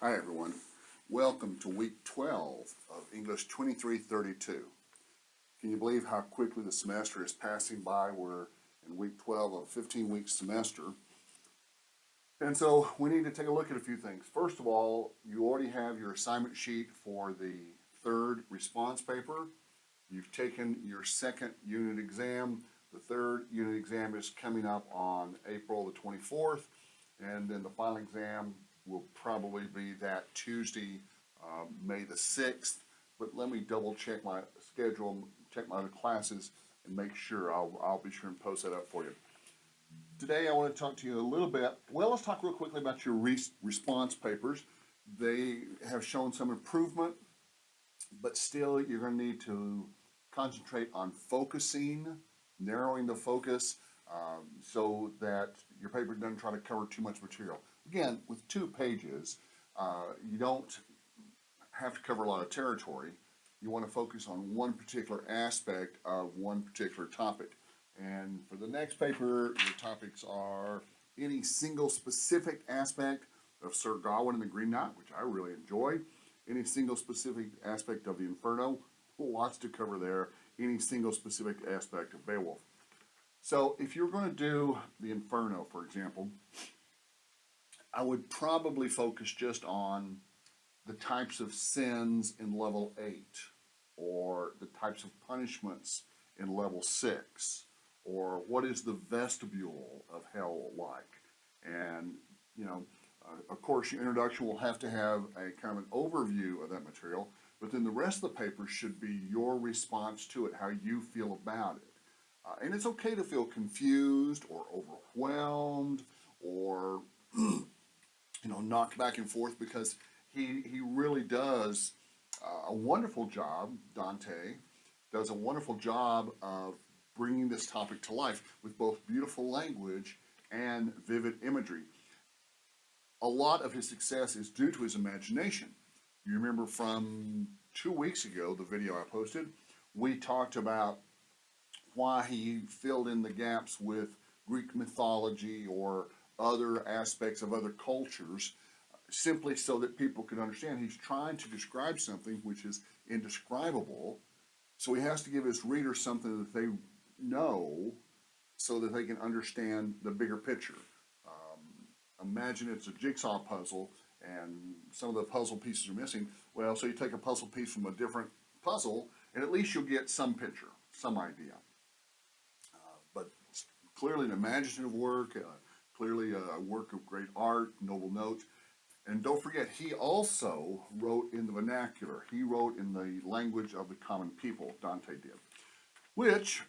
Hi everyone. Welcome to week 12 of English 2332. Can you believe how quickly the semester is passing by? We're in week 12 of a 15-week semester. And so we need to take a look at a few things. First of all, you already have your assignment sheet for the third response paper. You've taken your second unit exam. The third unit exam is coming up on April the 24th, and then the final exam will probably be that Tuesday, May the 6th. But let me double check my schedule, check my other classes, and make sure. I'll be sure and post that up for you. Today I want to talk to you a little bit. Well, let's talk real quickly about your response papers. They have shown some improvement, but still you're going to need to concentrate on focusing, narrowing the focus, so that your paper doesn't try to cover too much material. Again, with 2 pages, you don't have to cover a lot of territory. You want to focus on one particular aspect of one particular topic. And for the next paper, your topics are any single specific aspect of Sir Gawain and the Green Knight, which I really enjoy. Any single specific aspect of the Inferno, lots to cover there. Any single specific aspect of Beowulf. So if you're going to do the Inferno, for example, I would probably focus just on the types of sins in level 8, or the types of punishments in level 6, or what is the vestibule of hell like. And, of course, your introduction will have to have a kind of an overview of that material, but then the rest of the paper should be your response to it, how you feel about it. And it's okay to feel confused or overwhelmed or, knocked back and forth, because he really does a wonderful job. Dante does a wonderful job of bringing this topic to life with both beautiful language and vivid imagery. A lot of his success is due to his imagination. You remember from 2 weeks ago, the video I posted, we talked about why he filled in the gaps with Greek mythology or other aspects of other cultures, simply so that people could understand. He's trying to describe something which is indescribable, so he has to give his readers something that they know so that they can understand the bigger picture. Imagine it's a jigsaw puzzle and some of the puzzle pieces are missing. Well, so you take a puzzle piece from a different puzzle, and at least you'll get some picture, some idea. But clearly an imaginative work, clearly a work of great art, noble notes. And don't forget, he also wrote in the vernacular. He wrote in the language of the common people, Dante did. Which,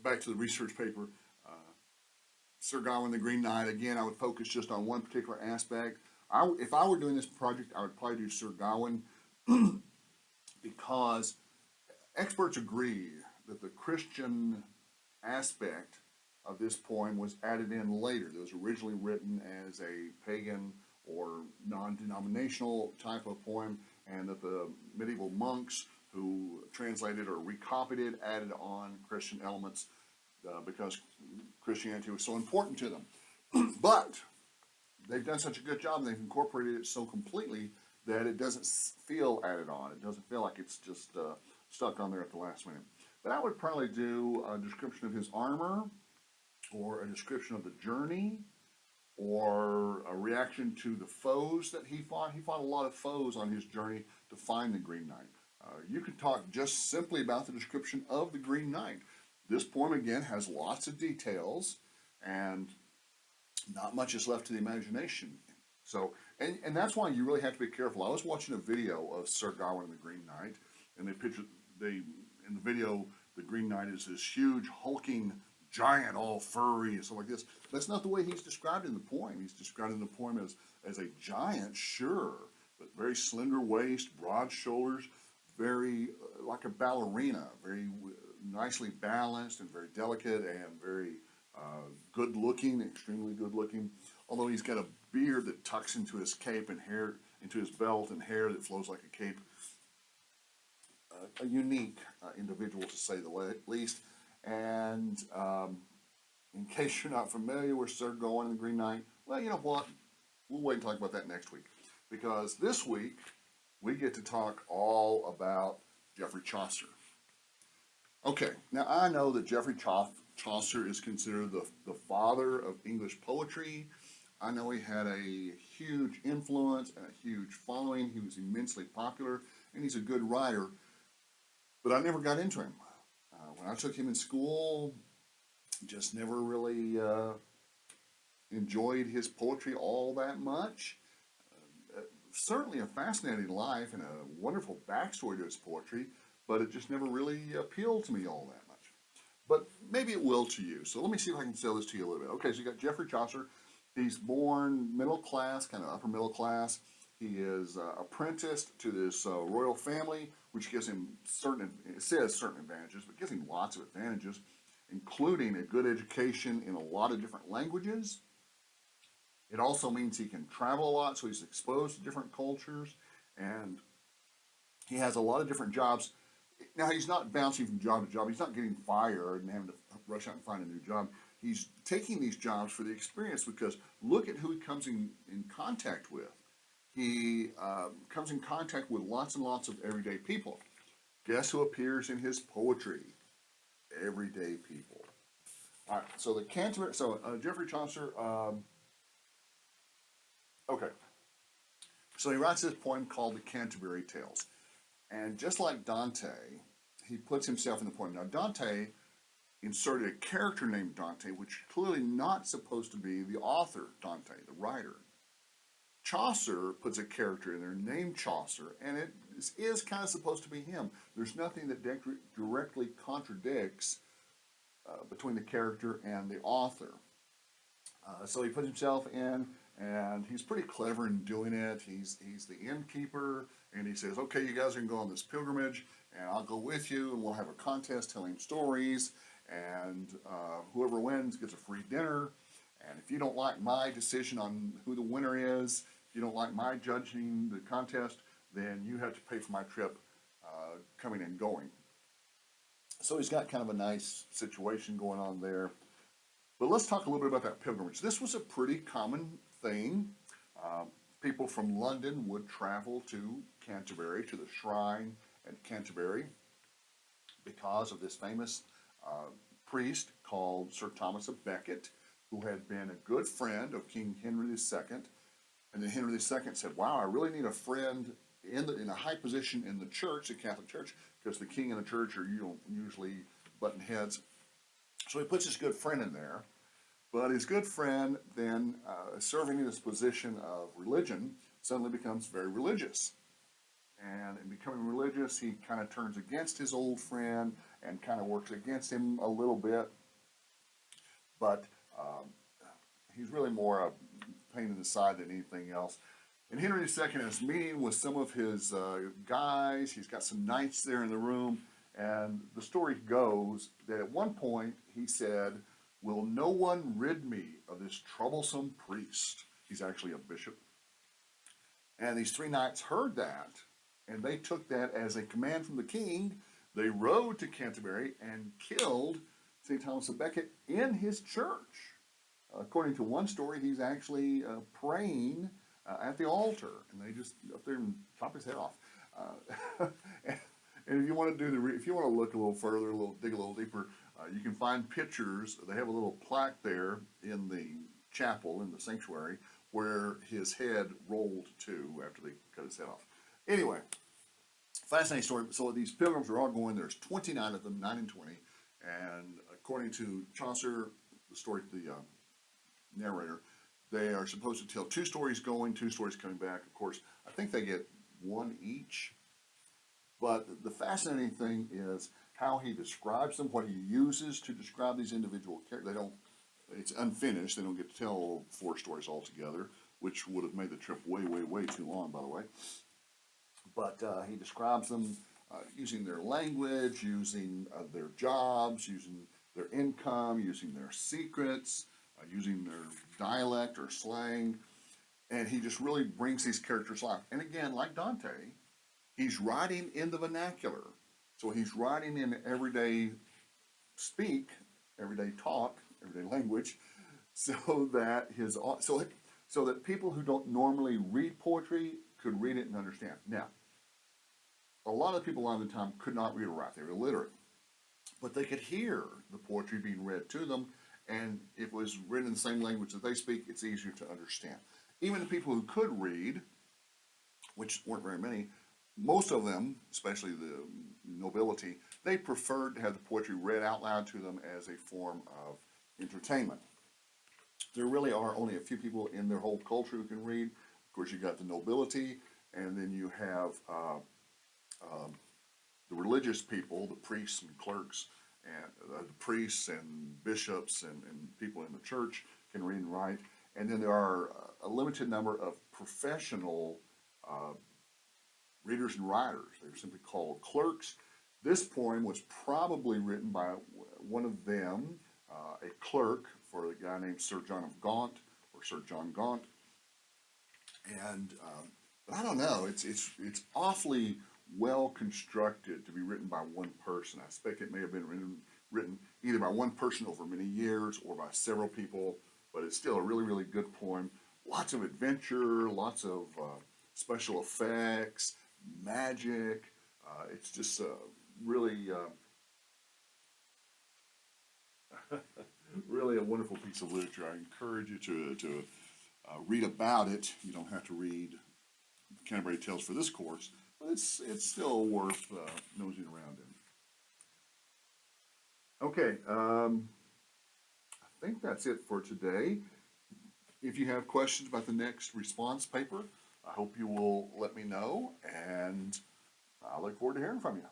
back to the research paper, Sir Gawain the Green Knight, again, I would focus just on one particular aspect. If I were doing this project, I would probably do Sir Gawain because experts agree that the Christian aspect of this poem was added in later. It was originally written as a pagan or non-denominational type of poem, and that the medieval monks who translated or recopied it added on Christian elements because Christianity was so important to them. But they've done such a good job, and they've incorporated it so completely that it doesn't feel added on. It doesn't feel like it's just stuck on there at the last minute. But I would probably do a description of his armor, or a description of the journey, or a reaction to the foes that he fought. He fought a lot of foes on his journey to find the Green Knight. You could talk just simply about the description of the Green Knight. This poem, again, has lots of details, and not much is left to the imagination. So, and that's why you really have to be careful. I was watching a video of Sir Gawain and the Green Knight, and in the video, the Green Knight is this huge, hulking giant, all furry and stuff like this. That's not the way he's described in the poem. He's described in the poem as a giant, sure, but very slender waist, broad shoulders, very like a ballerina, very nicely balanced and very delicate and very good looking, extremely good looking. Although he's got a beard that tucks into his cape and hair, into his belt, and hair that flows like a cape. A unique individual, to say the least. And in case you're not familiar with Sir Gawain and the Green Knight, well, you know what? we'll wait and talk about that next week. Because this week, we get to talk all about Geoffrey Chaucer. Okay, now I know that Chaucer is considered the father of English poetry. I know he had a huge influence and a huge following. He was immensely popular, and he's a good writer, but I never got into him. When I took him in school, just never really enjoyed his poetry all that much. Certainly a fascinating life and a wonderful backstory to his poetry, but it just never really appealed to me all that much. But maybe it will to you. So let me see if I can sell this to you a little bit. Okay, so you got Geoffrey Chaucer. He's born middle class, kind of upper middle class. He is apprenticed to this royal family, which gives him it says certain advantages, but gives him lots of advantages, including a good education in a lot of different languages. It also means he can travel a lot, so he's exposed to different cultures, and he has a lot of different jobs. Now, he's not bouncing from job to job. He's not getting fired and having to rush out and find a new job. He's taking these jobs for the experience, because look at who he comes in contact with. He comes in contact with lots and lots of everyday people. Guess who appears in his poetry? Everyday people. All right, so the Canterbury, Geoffrey Chaucer, okay. So he writes this poem called the Canterbury Tales. And just like Dante, he puts himself in the poem. Now, Dante inserted a character named Dante, which is clearly not supposed to be the author, Dante, the writer. Chaucer puts a character in there named Chaucer, and it is kind of supposed to be him. There's nothing that directly contradicts between the character and the author. So he puts himself in, and he's pretty clever in doing it. He's the innkeeper, and he says, okay, you guys are going to go on this pilgrimage, and I'll go with you, and we'll have a contest telling stories, and whoever wins gets a free dinner. And if you don't like my decision on who the winner is, if you don't like my judging the contest, then you have to pay for my trip coming and going. So he's got kind of a nice situation going on there. But let's talk a little bit about that pilgrimage. This was a pretty common thing. People from London would travel to Canterbury, to the shrine at Canterbury, because of this famous priest called Sir Thomas of Becket, who had been a good friend of King Henry II. And then Henry II said, wow, I really need a friend in a high position in the church, the Catholic Church, because the king and the church are usually button heads. So he puts his good friend in there. But his good friend then, serving in this position of religion, suddenly becomes very religious. And in becoming religious, he kind of turns against his old friend and kind of works against him a little bit. But he's really more a pain in the side than anything else. And Henry II is meeting with some of his guys. He's got some knights there in the room. And the story goes that at one point he said, will no one rid me of this troublesome priest? He's actually a bishop. And these three knights heard that, and they took that as a command from the king. They rode to Canterbury and killed St. Thomas of Becket in his church. According to one story, he's actually praying at the altar, and they just up there and chop his head off. And if you want to if you want to look a little further, dig a little deeper, you can find pictures. They have a little plaque there in the chapel, in the sanctuary, where his head rolled to after they cut his head off. Anyway, fascinating story. So these pilgrims are all going. There's 29 of them, 9 and 20. And according to Chaucer, the story, the narrator, they are supposed to tell 2 stories going, 2 stories coming back. Of course, I think they get 1 each. But the fascinating thing is how he describes them, what he uses to describe these individual characters. It's unfinished. They don't get to tell 4 stories altogether, which would have made the trip way, way, way too long, by the way. But he describes them using their language, using their jobs, using their income, using their secrets, using their dialect or slang. And he just really brings these characters alive. And again, like Dante, he's writing in the vernacular. So he's writing in everyday speak, everyday talk, everyday language, so that so that people who don't normally read poetry could read it and understand. Now, a lot of people a lot of the time could not read or write. They were illiterate. But they could hear the poetry being read to them, and if it was written in the same language that they speak, it's easier to understand. Even the people who could read, which weren't very many, most of them, especially the nobility, they preferred to have the poetry read out loud to them as a form of entertainment. There really are only a few people in their whole culture who can read. Of course, you got the nobility, and then you have the religious people, the priests and clerks, and the priests and bishops and people in the church can read and write. And then there are a limited number of professional readers and writers. They're simply called clerks. This poem was probably written by one of them, a clerk for a guy named Sir John of Gaunt, or Sir John Gaunt. And but I don't know. It's awfully well constructed to be written by one person. I suspect it may have been written either by one person over many years or by several people. But it's still a really, really good poem. Lots of adventure, lots of special effects, magic. It's just really, really a wonderful piece of literature. I encourage you to read about it. You don't have to read Canterbury Tales for this course, but it's still worth nosing around in. Okay, I think that's it for today. If you have questions about the next response paper, I hope you will let me know, and I look forward to hearing from you.